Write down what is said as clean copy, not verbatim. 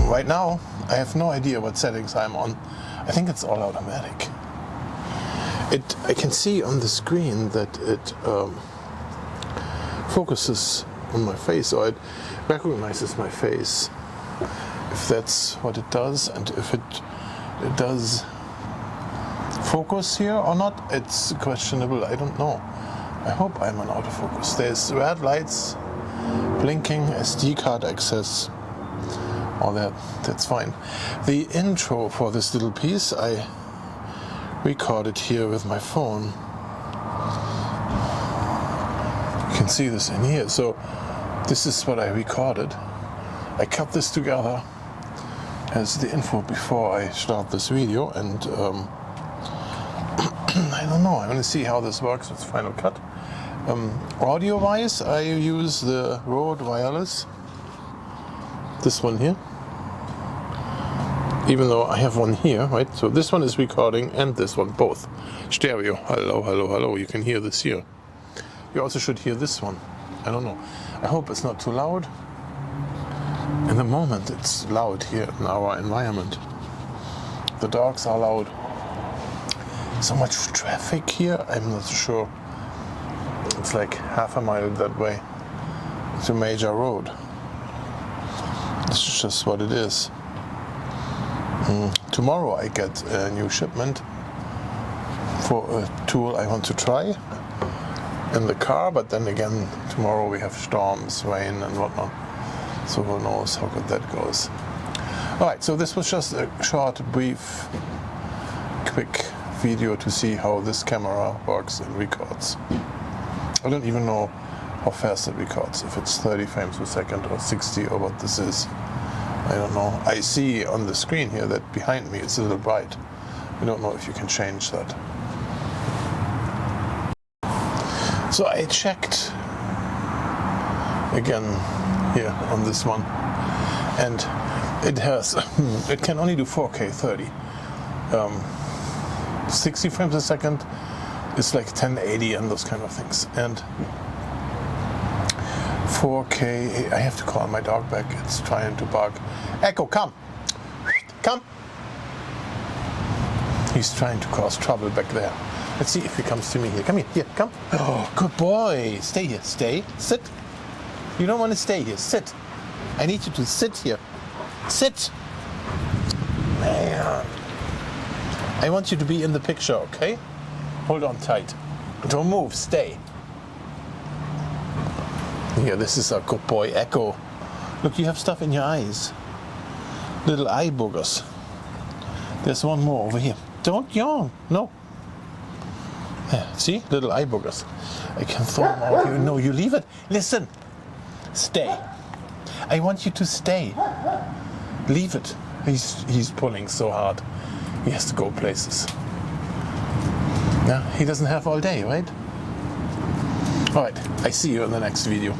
right now, I have no idea what settings I'm on. I think it's all automatic. I can see on the screen that it focuses on my face, or it recognizes my face, if that's what it does, and if it does focus here or not, it's questionable. I don't know. I hope I'm on autofocus. There's red lights blinking, SD card access, all that's fine. The intro for this little piece I recorded here with my phone. You can see this in here. So this is what I recorded. I cut this together as the info before I start this video, and I don't know, I want to see how this works with Final Cut. Audio wise, I use the Røde Wireless, this one here, even though I have one here, right? So this one is recording and this one, both stereo. Hello, hello, hello. You can hear this here. You also should hear this one. I don't know. I hope it's not too loud. In the moment it's loud here in our environment. The dogs are loud. So much traffic here, I'm not sure. It's like half a mile that way. It's a major road. This is just what it is. Tomorrow I get a new shipment for a tool I want to try in the car, but then again tomorrow we have storms, rain and whatnot. So who knows how good that goes. Alright, so this was just a short, brief, quick video to see how this camera works and records. I don't even know how fast it records, if it's 30 frames per second or 60 or what this is. I don't know. I see on the screen here that behind me it's a little bright. I don't know if you can change that. So I checked again here on this one, and it has it can only do 4K 30. 60 frames a second is like 1080 and those kind of things, and 4K, I have to call my dog back, it's trying to bark. Echo, come! Come! He's trying to cause trouble back there. Let's see if he comes to me here. Come here, come. Oh, good boy. Stay here, stay, sit. You don't want to stay here, sit. I need you to sit here. Sit! Man. I want you to be in the picture, okay? Hold on tight. Don't move, stay. Here, this is a good boy, Echo. Look, you have stuff in your eyes. Little eye boogers. There's one more over here. Don't yawn, no. Yeah, see, little eye boogers. I can throw them out here. No, you leave it. Listen, stay. I want you to stay. Leave it. He's pulling so hard. He has to go places. Yeah, he doesn't have all day, right? All right, I see you in the next video.